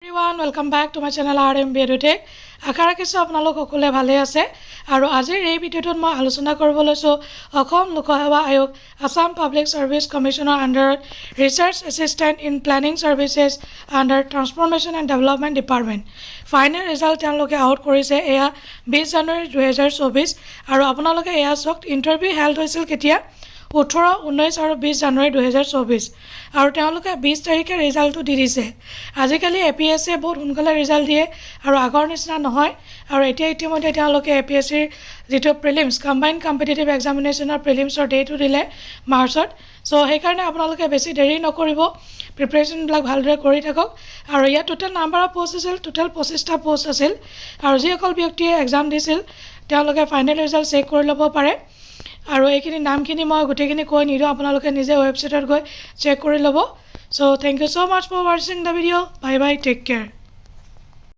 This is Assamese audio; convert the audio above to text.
Everyone, welcome back to my channel RMB EduTech. আশা ৰাখিছোঁ আপোনালোক সকলোৱে ভালে আছে আৰু আজিৰ এই ভিডিঅ'টোত মই আলোচনা কৰিব লৈছোঁ অসম লোকসেৱা আয়োগ আসাম পাব্লিক সাৰ্ভিস কমিশনৰ আন্ডাৰত research assistant in planning services under transformation and development department final result তেওঁলোকে আউট কৰিছে এয়া 20 জানুৱাৰী 2024 আৰু আপোনালোকে এয়া চাওক ইণ্টাৰভিউ হেল্ড হৈছিল কেতিয়া 18, 19 আৰু 20 জানুৱাৰী 2024 আৰু তেওঁলোকে 20 তাৰিখে ৰিজাল্টটো দি দিছে আজিকালি এপিএছসি বহুত সোনকালে ৰিজাল্ট দিয়ে আৰু আগৰ নিচিনা নহয় আৰু এতিয়া ইতিমধ্যে তেওঁলোকে এপিএছসিৰ যেটো প্ৰিলিমছ কম্বাইন্ড কম্পিটিটিভ এক্সামিনেশ্যনৰ প্ৰিলিমছৰ ডেটটো দিলে মাৰ্চত সো সেইকাৰণে আপোনালোকে বেছি দেৰি নকৰিব প্ৰিপাৰেশ্যনবিলাক ভালদৰে কৰি থাকক আৰু ইয়াত টোটেল নাম্বাৰ অফ পোষ্ট আছিল টোটেল 25টা পোষ্ট আছিল আৰু যিসকল ব্যক্তিয়ে এক্সাম দিছিল তেওঁলোকে ফাইনেল ৰিজাল্ট চেক কৰি ল'ব পাৰে আৰু এইখিনি নামখিনি মই গুটেখিনি কৈ নিদিও আপোনালোকে নিজে ওয়েবসাইটত গৈ চেক কৰি ল'ব so thank you so much for watching the video bye bye take care